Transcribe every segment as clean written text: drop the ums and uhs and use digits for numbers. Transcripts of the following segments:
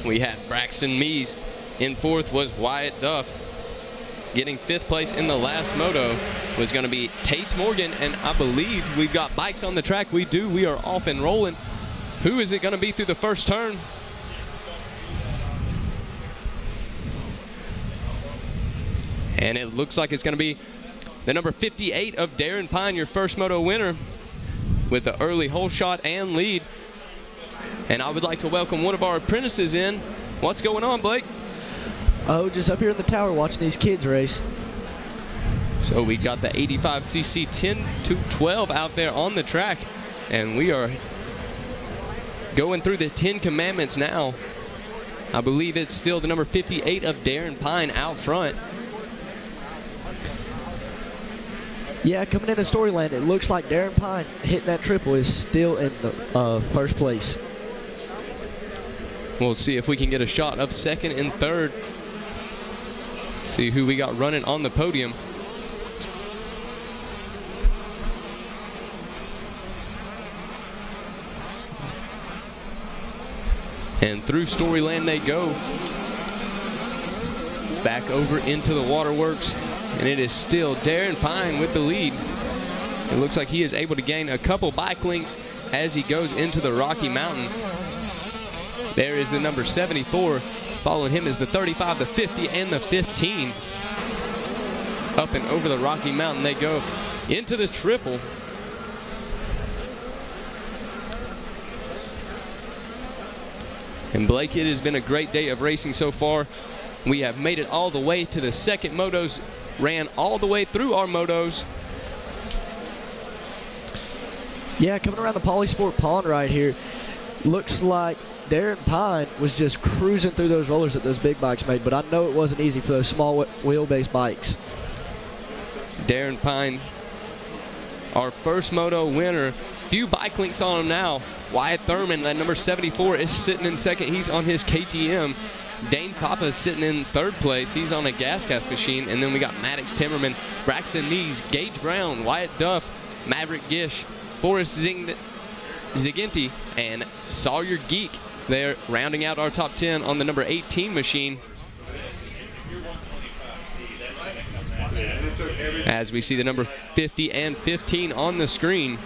we had Braxton Mees. In fourth was Wyatt Duff. Getting fifth place in the last moto was going to be Tace Morgan, and I believe we've got bikes on the track. We do. We are off and rolling. Who is it going to be through the first turn? And it looks like it's going to be the number 58 of Darren Pine, your first moto winner, with the early hole shot and lead. And I would like to welcome one of our apprentices in. What's going on, Blake? Oh, just up here in the tower watching these kids race. So we got the 85cc 10 to 12 out there on the track, and we are going through the 10 commandments now. I believe it's still the number 58 of Darren Pine out front. Yeah, coming into Storyland, it looks like Darren Pine hitting that triple is still in the first place. We'll see if we can get a shot of second and third. See who we got running on the podium. And through Storyland they go. Back over into the waterworks. And it is still Darren Pine with the lead. It looks like he is able to gain a couple bike links as he goes into the Rocky Mountain. There is the number 74. Following him is the 35, the 50, and the 15. Up and over the Rocky Mountain they go into the triple. And Blake, it has been a great day of racing so far. We have made it all the way to the second motos, ran all the way through our motos. Yeah, coming around the Polysport Pond right here, looks like Darren Pine was just cruising through those rollers that those big bikes made, but I know it wasn't easy for those small wheelbase bikes. Darren Pine, our first moto winner. Few bike links on him now. Wyatt Thurman, that number 74, is sitting in second. He's on his KTM. Dane Papa is sitting in third place. He's on a gas machine. And then we got Maddox Timmerman, Braxton Mees, Gage Brown, Wyatt Duff, Maverick Gish, Forrest Ziginti, and Sawyer Geek. They're rounding out our top 10 on the number 18 machine. As we see the number 50 and 15 on the screen.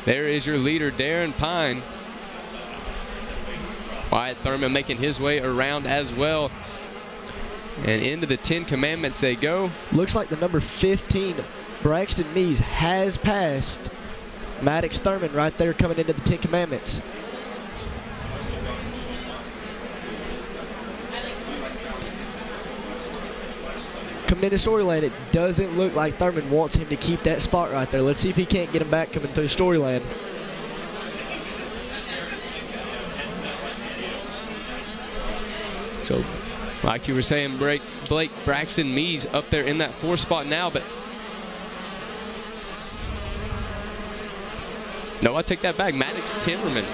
There is your leader, Darren Pine. Wyatt Thurman making his way around as well. And into the 10 commandments they go. Looks like the number 15, Braxton Mees, has passed Maddox Thurman right there coming into the 10 commandments. Coming into Storyland, it doesn't look like Thurman wants him to keep that spot right there. Let's see if he can't get him back coming through Storyland. So, like you were saying, Blake, Braxton Mees up there in that 4th spot now, but no, I take that back. Maddox Timmerman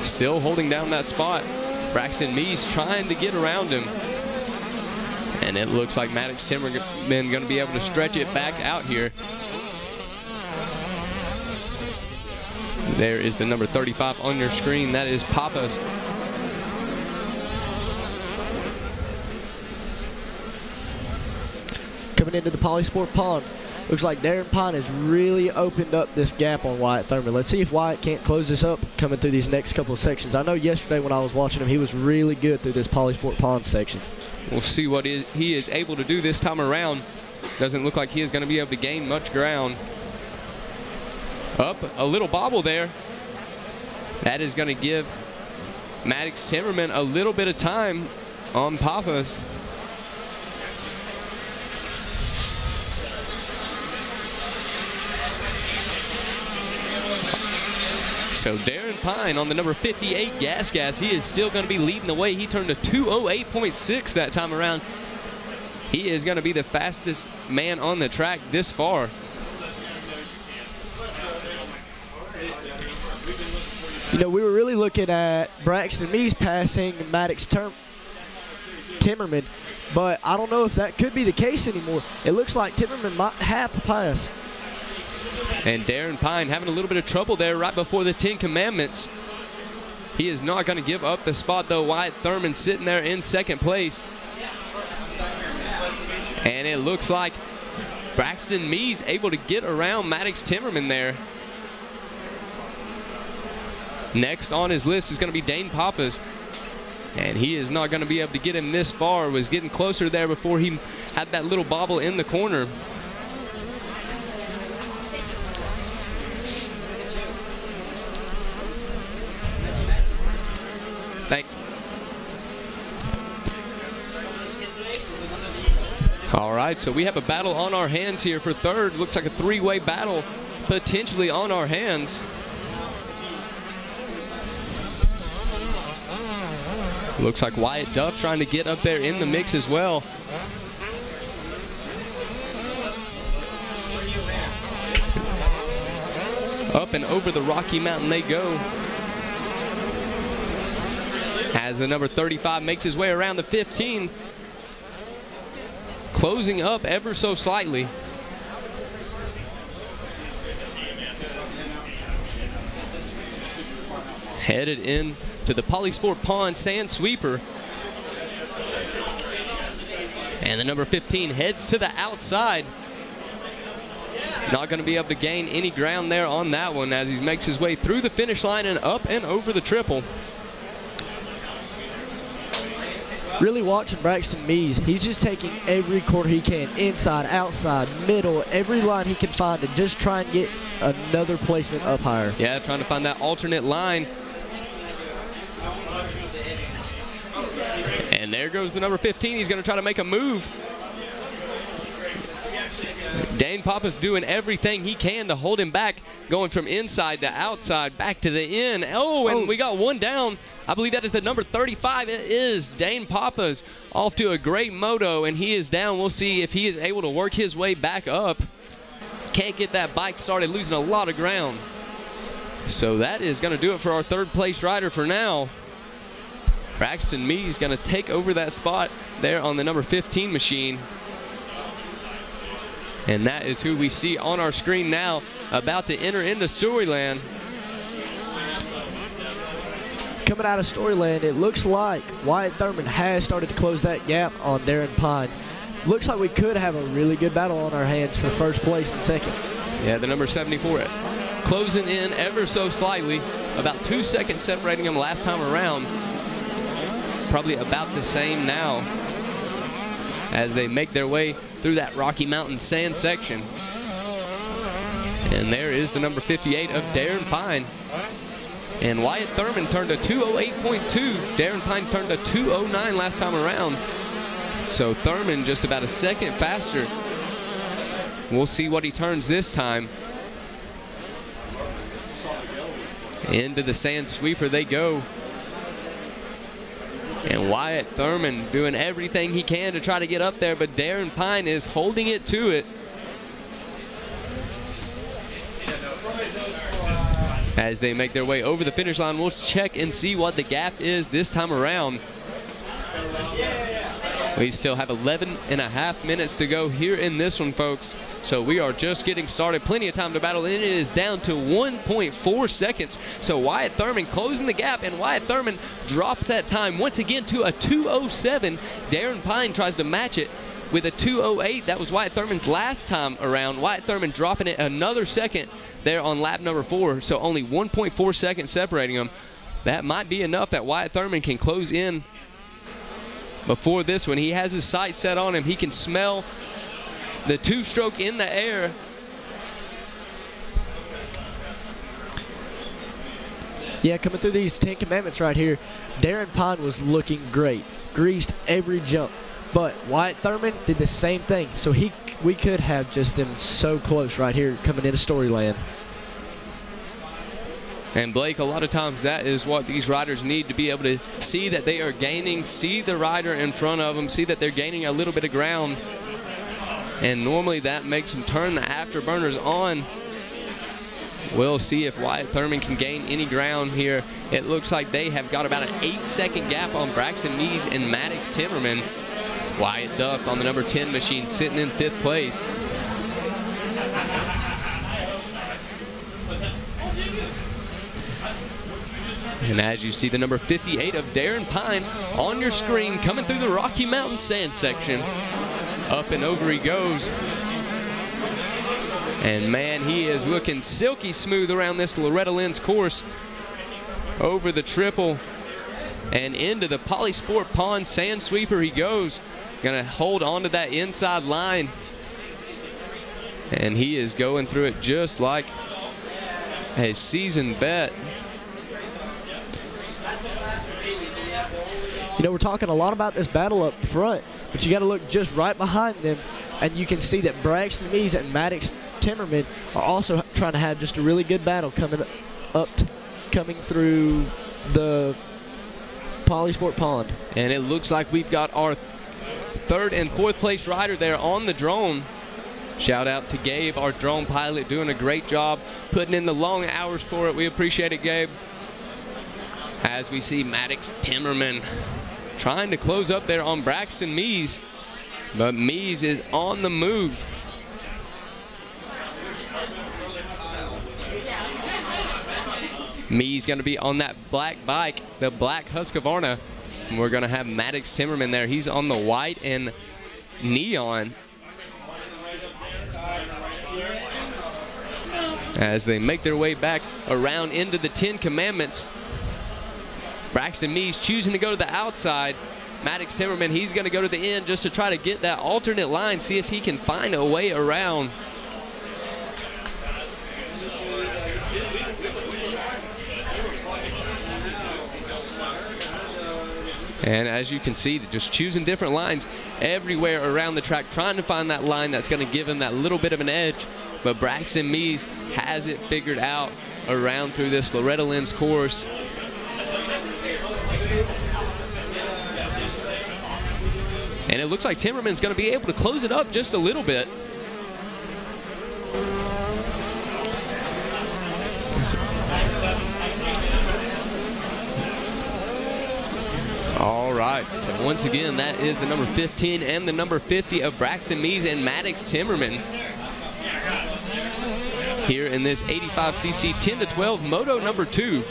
still holding down that spot. Braxton Mees trying to get around him. And it looks like Maddox Timmerman going to be able to stretch it back out here. There is the number 35 on your screen. That is Papa's. Coming into the Polysport Pond, looks like Darren Pine has really opened up this gap on Wyatt Thurman. Let's see if Wyatt can't close this up coming through these next couple of sections. I know yesterday when I was watching him, he was really good through this Polysport Pond section. We'll see what he is able to do this time around. Doesn't look like he is going to be able to gain much ground. Up a little bobble there. That is going to give Maddox Timmerman a little bit of time on Papa's. So Darren Pine on the number 58 gas. He is still going to be leading the way. He turned a 2:08.6 that time around. He is going to be the fastest man on the track this far. You know, we were really looking at Braxton Mees passing Maddox Timmerman, but I don't know if that could be the case anymore. It looks like Timmerman might have to pass. And Darren Pine having a little bit of trouble there right before the 10 commandments. He is not going to give up the spot, though. Wyatt Thurman sitting there in second place. And it looks like Braxton Mees able to get around Maddox Timmerman there. Next on his list is going to be Dane Pappas. And he is not going to be able to get him this far. Was getting closer there before he had that little bobble in the corner. All right, so we have a battle on our hands here for third. Looks like a three-way battle potentially on our hands. Looks like Wyatt Duff trying to get up there in the mix as well. Up and over the Rocky Mountain they go. As the number 35 makes his way around the 15. Closing up ever so slightly. Headed in to the Polysport Pond Sand Sweeper. And the number 15 heads to the outside. Not going to be able to gain any ground there on that one as he makes his way through the finish line and up and over the triple. Really watching Braxton Mees. He's just taking every corner he can, inside, outside, middle, every line he can find to just try and get another placement up higher. Yeah, trying to find that alternate line. And there goes the number 15. He's going to try to make a move. Dane Pappas doing everything he can to hold him back, going from inside to outside, back to the end. And we got one down. I believe that is the number 35. It is Dane Pappas off to a great moto, and he is down. We'll see if he is able to work his way back up. Can't get that bike started, losing a lot of ground. So that is going to do it for our third place rider for now. Braxton Mees going to take over that spot there on the number 15 machine. And that is who we see on our screen now, about to enter into Storyland. Coming out of Storyland, it looks like Wyatt Thurman has started to close that gap on Darren Pine. Looks like we could have a really good battle on our hands for first place and second. Yeah, the number 74 closing in ever so slightly, about 2 seconds separating them last time around. Probably about the same now as they make their way through that Rocky Mountain sand section. And there is the number 58 of Darren Pine. And Wyatt Thurman turned a 2:08.2. Darren Pine turned a 2:09 last time around. So Thurman just about a second faster. We'll see what he turns this time. Into the sand sweeper they go. And Wyatt Thurman doing everything he can to try to get up there, but Darren Pine is holding it to it. As they make their way over the finish line, we'll check and see what the gap is this time around. We still have 11.5 minutes to go here in this one, folks. So we are just getting started. Plenty of time to battle, and it is down to 1.4 seconds. So Wyatt Thurman closing the gap, and Wyatt Thurman drops that time once again to a 2:07. Darren Pine tries to match it with a 2:08. That was Wyatt Thurman's last time around. Wyatt Thurman dropping it another second there on lap number 4. So only 1.4 seconds separating them. That might be enough that Wyatt Thurman can close in before this one. He has his sights set on him. He can smell the two-stroke in the air. Yeah, coming through these 10 commandments right here, Darren Pine was looking great. Greased every jump. But Wyatt Thurman did the same thing. So we could have just them so close right here coming into Storyland. And Blake, a lot of times that is what these riders need to be able to see that they are gaining, see the rider in front of them, see that they're gaining a little bit of ground. And normally that makes them turn the afterburners on. We'll see if Wyatt Thurman can gain any ground here. It looks like they have got about an 8-second gap on Braxton Mees and Maddox Timmerman. Wyatt Duff on the number 10 machine sitting in 5th place. And as you see the number 58 of Darren Pine on your screen coming through the Rocky Mountain sand section. Up and over he goes. And man, he is looking silky smooth around this Loretta Lynn's course. Over the triple and into the Polysport Pond sand sweeper he goes. Gonna hold on to that inside line. And he is going through it just like a seasoned vet. You know, we're talking a lot about this battle up front, but you got to look just right behind them, and you can see that Braxton Mees and Maddox Timmerman are also trying to have just a really good battle coming through the Polysport Pond. And it looks like we've got our third and fourth place rider there on the drone. Shout out to Gabe, our drone pilot, doing a great job putting in the long hours for it. We appreciate it, Gabe. As we see Maddox Timmerman trying to close up there on Braxton Mees, but Mees is on the move. Mees going to be on that black bike, the black Husqvarna. And we're going to have Maddox Timmerman there. He's on the white and neon. As they make their way back around into the 10 Commandments. Braxton Mees choosing to go to the outside. Maddox Timmerman, he's going to go to the end just to try to get that alternate line, see if he can find a way around. And as you can see, just choosing different lines everywhere around the track, trying to find that line that's going to give him that little bit of an edge. But Braxton Mees has it figured out around through this Loretta Lynn's course. And it looks like Timmerman's going to be able to close it up just a little bit. All right, so once again, that is the number 15 and the number 50 of Braxton Mees and Maddox Timmerman here in this 85cc 10-12 Moto number 2.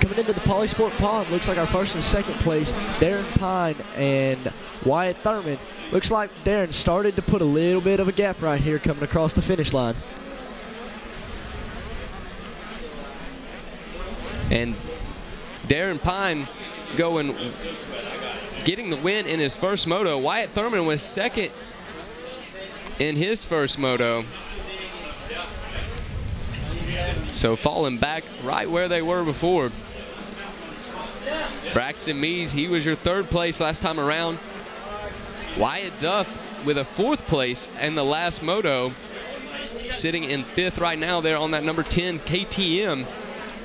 Coming into the Polysport Pond, looks like our first and second place, Darren Pine and Wyatt Thurman. Looks like Darren started to put a little bit of a gap right here coming across the finish line. And Darren Pine getting the win in his first moto. Wyatt Thurman was second in his first moto. So falling back right where they were before. Braxton Mees, he was your third place last time around. Wyatt Duff with a fourth place in the last moto, sitting in fifth right now there on that number 10 KTM.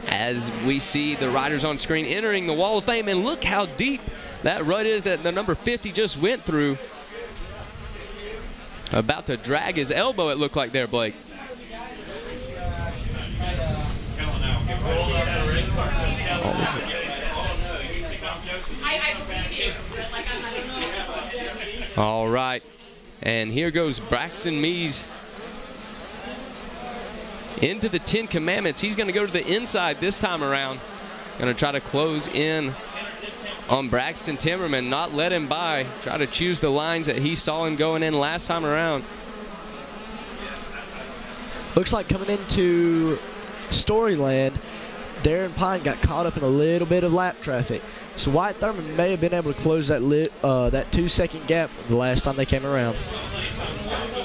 As we see the riders on screen entering the Wall of Fame, and look how deep that rut is that the number 50 just went through. About to drag his elbow, it looked like there, Blake. All right, and here goes Braxton Mees into the 10 Commandments. He's going to go to the inside this time around. Going to try to close in on Braxton Timmerman, not let him by. Try to choose the lines that he saw him going in last time around. Looks like coming into Storyland, Darren Pine got caught up in a little bit of lap traffic. So Wyatt Thurman may have been able to close that 2-second gap the last time they came around.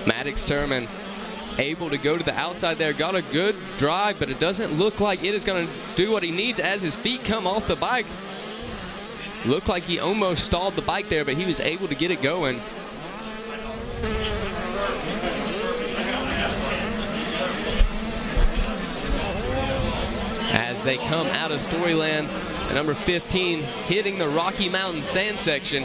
Maddox Timmerman able to go to the outside there, got a good drive, but it doesn't look like it is going to do what he needs as his feet come off the bike. Looked like he almost stalled the bike there, but he was able to get it going. As they come out of Storyland, the number 15 hitting the Rocky Mountain sand section.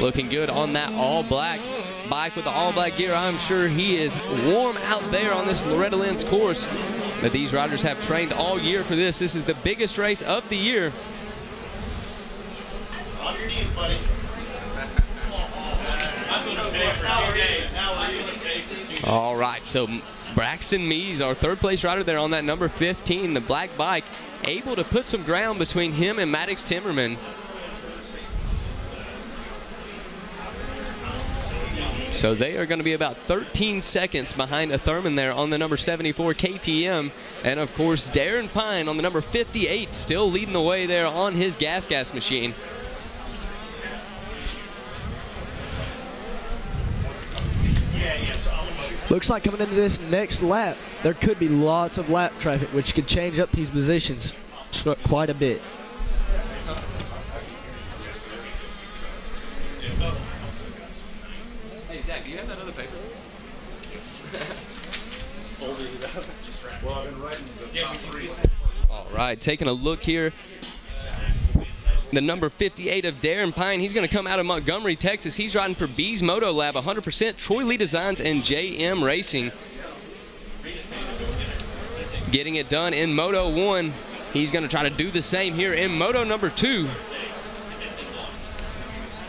Looking good on that all-black bike with the all-black gear. I'm sure he is warm out there on this Loretta Lynn's course. But these riders have trained all year for this. This is the biggest race of the year. On your knees, buddy. All right, so Braxton Mees, our third place rider there on that number 15, the black bike, able to put some ground between him and Maddox Timmerman. So they are going to be about 13 seconds behind a Thurman there on the number 74 KTM. And of course, Darren Pine on the number 58 still leading the way there on his gas machine. Looks like coming into this next lap, there could be lots of lap traffic, which could change up these positions quite a bit. Hey, Zach, do you have that other paper? Folded it up. Well, I've been writing the top 3. All right, taking a look here. The number 58 of Darren Pine, he's going to come out of Montgomery, Texas. He's riding for B's Moto Lab, 100%, Troy Lee Designs, and JM Racing. Getting it done in Moto 1. He's going to try to do the same here in Moto number 2.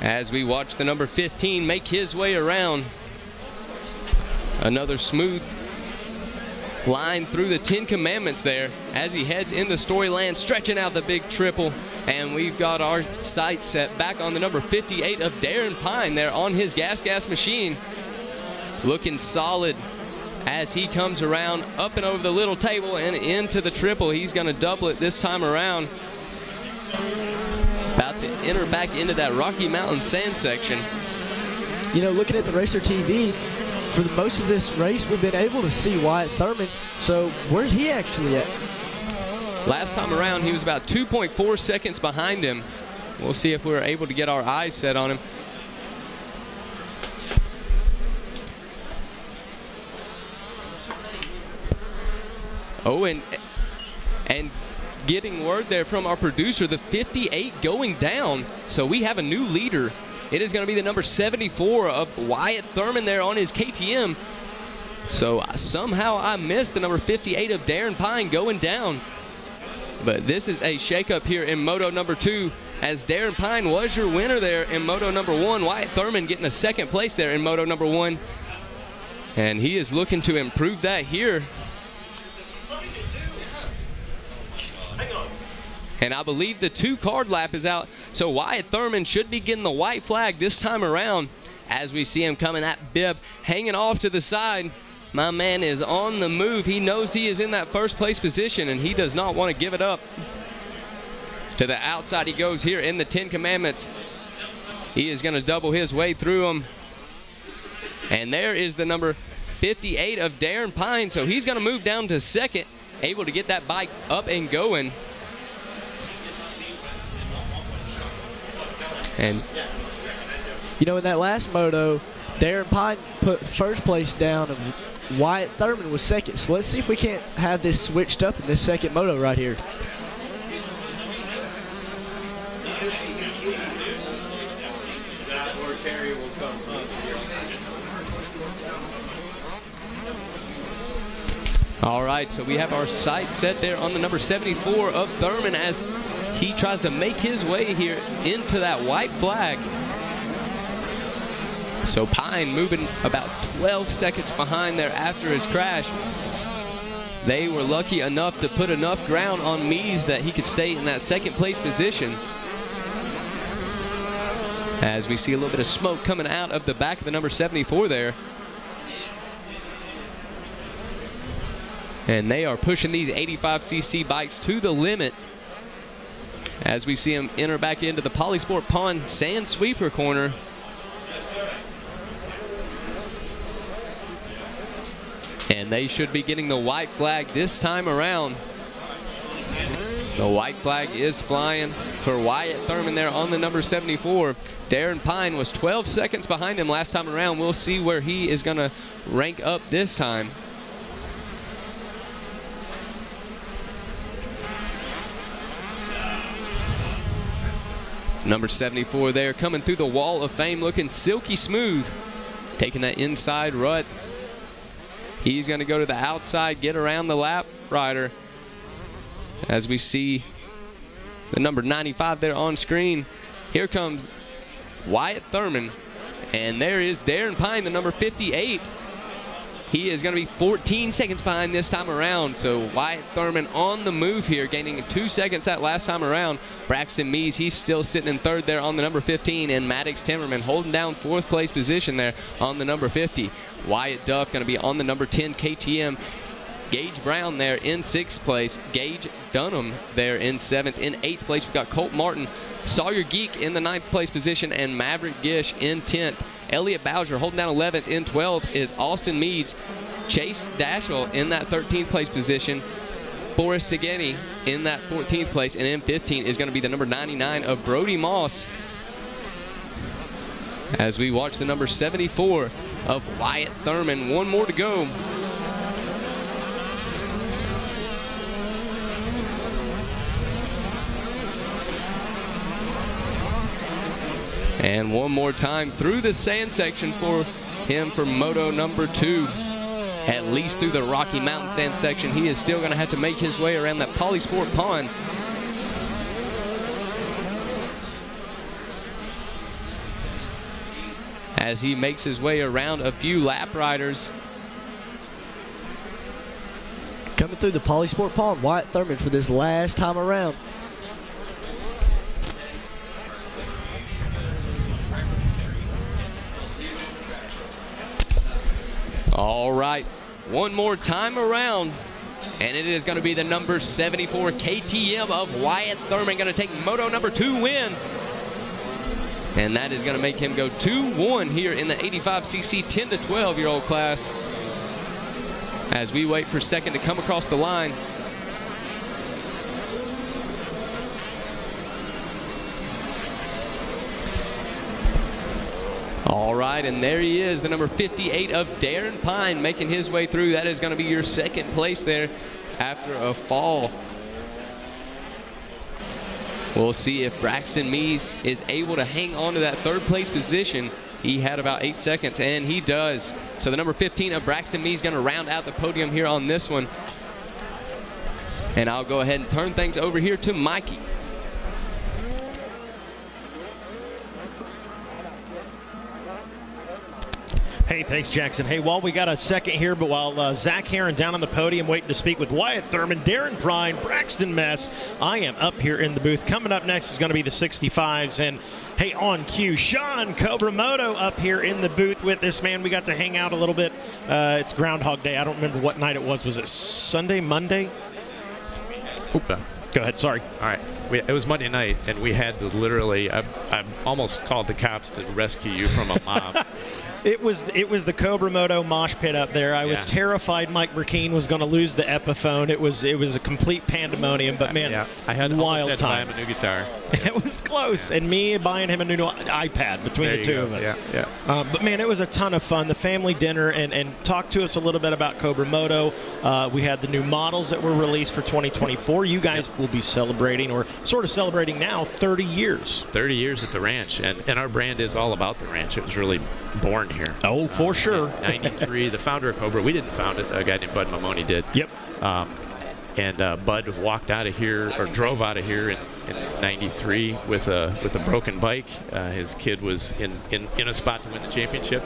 As we watch the number 15 make his way around. Another smooth line through the 10 Commandments there as he heads into Storyland, stretching out the big triple. And we've got our sights set back on the number 58 of Darren Pine there on his gas machine. Looking solid as he comes around up and over the little table and into the triple. He's going to double it this time around. About to enter back into that Rocky Mountain sand section. You know, looking at the Racer TV, for the most of this race, we've been able to see Wyatt Thurman. So where's he actually at? Last time around, he was about 2.4 seconds behind him. We'll see if we're able to get our eyes set on him. Oh, and getting word there from our producer, the 58 going down. So we have a new leader. It is going to be the number 74 of Wyatt Thurman there on his KTM. So somehow I missed the number 58 of Darren Pine going down. But this is a shakeup here in Moto number 2, as Darren Pine was your winner there in Moto number 1. Wyatt Thurman getting a second place there in Moto number 1. And he is looking to improve that here. And I believe the 2-card lap is out. So Wyatt Thurman should be getting the white flag this time around as we see him coming, that bib hanging off to the side. My man is on the move. He knows he is in that first place position, and he does not want to give it up. To the outside he goes here in the 10 Commandments. He is going to double his way through them. And there is the number 58 of Darren Pine. So he's going to move down to second, able to get that bike up and going. And you know, in that last moto, Darren Pine put first place down and Wyatt Thurman was second. So let's see if we can't have this switched up in this second moto right here. All right, so we have our sights set there on the number 74 of Thurman as he tries to make his way here into that white flag. So Pine moving about 12 seconds behind there after his crash. They were lucky enough to put enough ground on Mees that he could stay in that second place position. As we see a little bit of smoke coming out of the back of the number 74 there. And they are pushing these 85cc bikes to the limit as we see them enter back into the Polysport Pond Sand Sweeper corner. And they should be getting the white flag this time around. The white flag is flying for Wyatt Thurman there on the number 74. Darren Pine was 12 seconds behind him last time around. We'll see where he is going to rank up this time. Number 74 there coming through the wall of fame, looking silky smooth. Taking that inside rut. He's going to go to the outside, get around the lap rider. As we see the number 95 there on screen. Here comes Wyatt Thurman. And there is Darren Pine, the number 58. He is going to be 14 seconds behind this time around. So Wyatt Thurman on the move here, gaining 2 seconds that last time around. Braxton Mees, he's still sitting in third there on the number 15. And Maddox Timmerman holding down fourth place position there on the number 50. Wyatt Duff going to be on the number 10 KTM. Gage Brown there in 6th place. Gage Dunham there in 7th. In 8th place, we've got Colt Martin. Sawyer Geek in the 9th place position, and Maverick Gish in 10th. Elliot Bowser holding down 11th. In 12th is Austin Meads. Chase Dashel in that 13th place position. Forrest Segeni in that 14th place. And in 15 is going to be the number 99 of Brody Moss. As we watch the number 74 of Wyatt Thurman. One more to go. And one more time through the sand section for him for Moto number 2. At least through the Rocky Mountain sand section. He is still going to have to make his way around that Polysport pond. As he makes his way around a few lap riders. Coming through the Polysport pond, Wyatt Thurman for this last time around. All right, one more time around, and it is going to be the number 74 KTM of Wyatt Thurman going to take Moto number 2 win. And that is going to make him go 2-1 here in the 85cc 10 to 12-year-old class. As we wait for second to come across the line. All right, and there he is, the number 58 of Darren Pine making his way through. That is going to be your second place there after a fall. We'll see if Braxton Mees is able to hang on to that third place position. He had about 8 seconds, and he does. So the number 15 of Braxton Mees going to round out the podium here on this one. And I'll go ahead and turn things over here to Mikey. Hey, thanks, Jackson. Hey, while we got a second here, but while Zach Herron down on the podium waiting to speak with Wyatt Thurman, Darren Prine, Braxton Mess, I am up here in the booth. Coming up next is going to be the 65s. And, hey, on cue, Sean Cobra Moto up here in the booth with this, man. We got to hang out a little bit. It's Groundhog Day. I don't remember what night it was. Was it Sunday, Monday? Oops. Go ahead, sorry. All right. It was Monday night, and we had to literally, I almost called the cops to rescue you from a mob. It was the Cobra Moto mosh pit up there. I was terrified Mike Burkeen was going to lose the Epiphone. It was a complete pandemonium, but man, I had wild time. To buy him a new guitar. It was close, and me buying him a new iPad between the two of us. Yeah. But man, it was a ton of fun. The family dinner, and talk to us a little bit about Cobra Moto. We had the new models that were released for 2024. You guys will be celebrating, or sort of celebrating now, 30 years. 30 years at the ranch, and our brand is all about the ranch. It was really born here. Oh, for sure. 93, the founder of Cobra, we didn't found it. A guy named Bud Mamoni did. Yep. And Bud walked out of here, or drove out of here in 93 with a broken bike. His kid was in a spot to win the championship,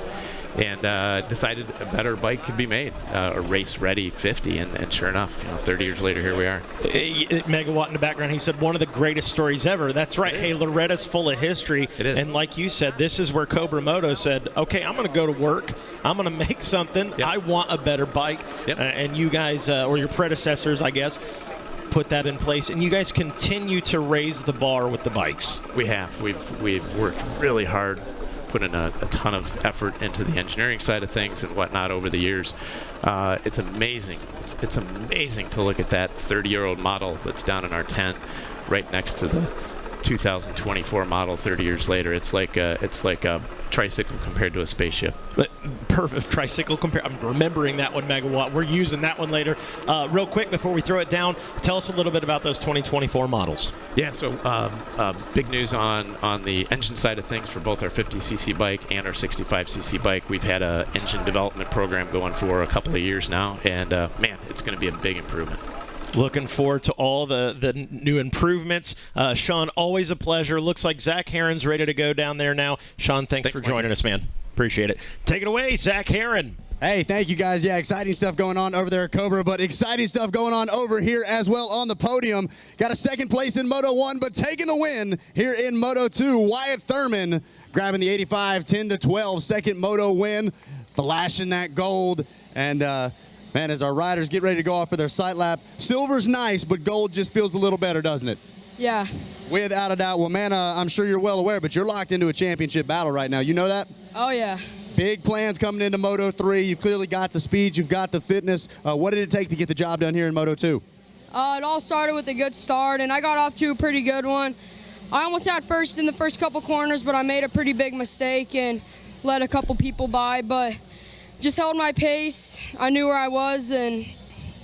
and decided a better bike could be made, a race-ready 50, and sure enough, 30 years later, here we are. Megawatt in the background, he said, one of the greatest stories ever. That's right. Hey, Loretta's full of history. It is. And like you said, this is where Cobra Moto said, okay, I'm going to go to work. I'm going to make something. Yep. I want a better bike. Yep. And you guys, or your predecessors, I guess, put that in place. And you guys continue to raise the bar with the bikes. We have. We've worked really hard, put in a ton of effort into the engineering side of things and whatnot over the years. It's amazing. It's amazing to look at that 30-year-old model that's down in our tent right next to the 2024 model 30 years later. It's like a tricycle compared to a spaceship. Perfect tricycle compare. I'm remembering that one, Megawatt. We're using that one later. Real quick before we throw it down, tell us a little bit about those 2024 models. Yeah, so big news on the engine side of things for both our 50cc bike and our 65cc bike. We've had an engine development program going for a couple of years now, and man, it's going to be a big improvement. Looking forward to all the new improvements. Sean, always a pleasure. Looks like Zach Herron's ready to go down there now. Sean, thanks for joining us, man. Appreciate it. Take it away, Zach Herron. Hey, thank you guys. Yeah, exciting stuff going on over there at Cobra, but exciting stuff going on over here as well on the podium. Got a second place in Moto 1, but taking the win here in Moto 2. Wyatt Thurman grabbing the 85 10-12 second Moto win, flashing that gold. And man, as our riders get ready to go off for their sight lap, silver's nice, but gold just feels a little better, doesn't it? Yeah. Without a doubt. Well, man, I'm sure you're well aware, but you're locked into a championship battle right now. You know that? Oh, yeah. Big plans coming into Moto 3. You've clearly got the speed. You've got the fitness. What did it take to get the job done here in Moto 2? It all started with a good start, and I got off to a pretty good one. I almost had first in the first couple corners, but I made a pretty big mistake and let a couple people by, but just held my pace. I knew where I was and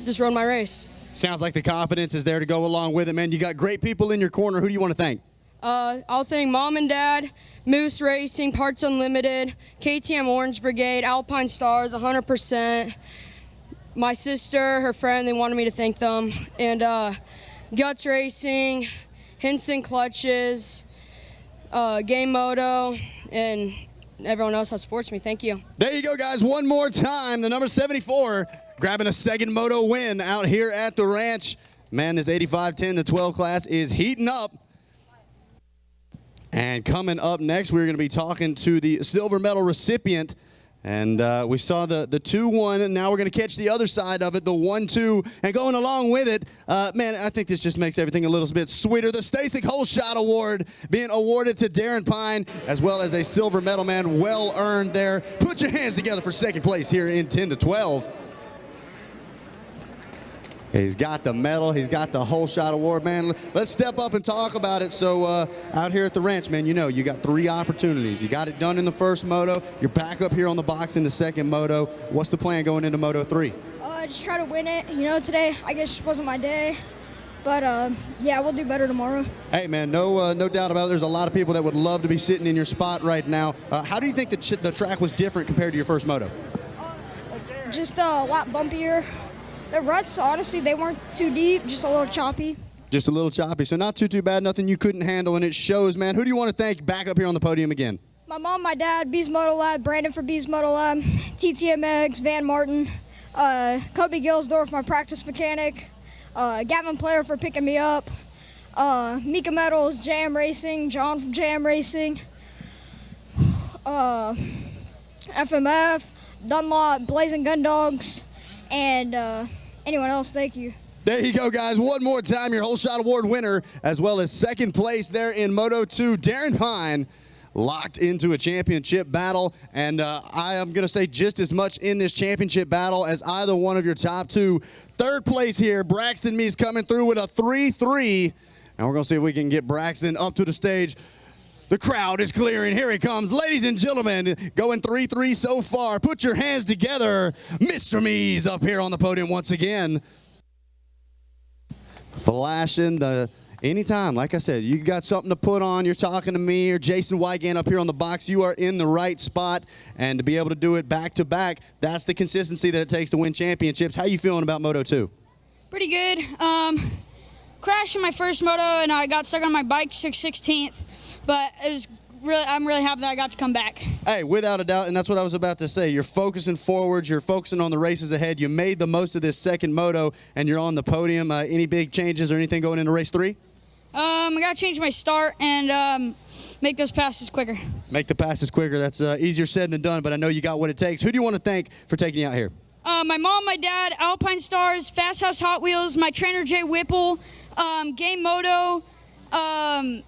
just rode my race. Sounds like the confidence is there to go along with it, man. You got great people in your corner. Who do you want to thank? I'll thank Mom and Dad, Moose Racing, Parts Unlimited, KTM Orange Brigade, Alpine Stars, 100%. My sister, her friend, they wanted me to thank them. And Guts Racing, Hinson Clutches, Game Moto, and everyone else that supports me. Thank you. There you go, guys. One more time. The number 74 grabbing a second Moto win out here at the ranch. Man, this 85 10-12 class is heating up. And coming up next, we're going to be talking to the silver medal recipient. And we saw the 2-1, and now we're going to catch the other side of it, the 1-2. And going along with it, man, I think this just makes everything a little bit sweeter. The Stasic Whole Shot Award being awarded to Darren Pine, as well as a silver medal, man. Well earned there. Put your hands together for second place here in 10-12. He's got the medal. He's got the Whole Shot Award, man. Let's step up and talk about it. So out here at the ranch, man, you know, you got 3 opportunities. You got it done in the first moto. You're back up here on the box in the second moto. What's the plan going into Moto 3? Just try to win it. You know, today I guess wasn't my day. But, yeah, we'll do better tomorrow. Hey, man, no doubt about it. There's a lot of people that would love to be sitting in your spot right now. How do you think the track was different compared to your first moto? Just a lot bumpier. The ruts, honestly, they weren't too deep, just a little choppy. Just a little choppy. So not too bad, nothing you couldn't handle, and it shows, man. Who do you want to thank back up here on the podium again? My mom, my dad, Bees Moto Lab, Brandon for Bees Moto Lab, TTMX, Van Martin, Kobe Gilsdorf, my practice mechanic, Gavin Player for picking me up, Mika Metals, JM Racing, John from JM Racing, FMF, Dunlop, Blazing Gun Dogs, and anyone else. Thank you. There you go, guys. One more time, your Whole Shot Award winner, as well as second place there in Moto 2, Darren Pine, locked into a championship battle. And I am going to say just as much in this championship battle as either one of your top 2. Third place here, Braxton Mees coming through with a 3-3. And we're going to see if we can get Braxton up to the stage. The crowd is clearing. Here he comes. Ladies and gentlemen, going 3-3 so far. Put your hands together. Mr. Mees up here on the podium once again. Flashing the anytime. Like I said, you got something to put on. You're talking to me or Jason Wygant up here on the box. You are in the right spot. And to be able to do it back to back, that's the consistency that it takes to win championships. How you feeling about Moto 2? Pretty good. Crashed in my first moto and I got stuck on my bike 16th, but I'm really happy that I got to come back. Hey, without a doubt, and that's what I was about to say. You're focusing forwards. You're focusing on the races ahead. You made the most of this second moto, and you're on the podium. Any big changes or anything going into race 3? I got to change my start and make those passes quicker. Make the passes quicker. That's easier said than done, but I know you got what it takes. Who do you want to thank for taking you out here? My mom, my dad, Alpine Stars, Fast House Hot Wheels, my trainer Jay Whipple, Game Moto, EMT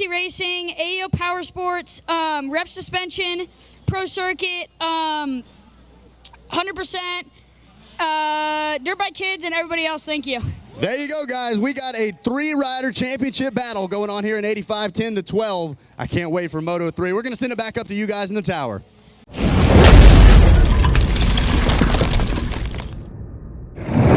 Racing, AEO Power Sports, Rep Suspension, Pro Circuit, 100%, Dirt Bike Kids, and everybody else. Thank you. There you go, guys. We got a 3-rider championship battle going on here in 85 10-12. I can't wait for Moto 3. We're going to send it back up to you guys in the tower.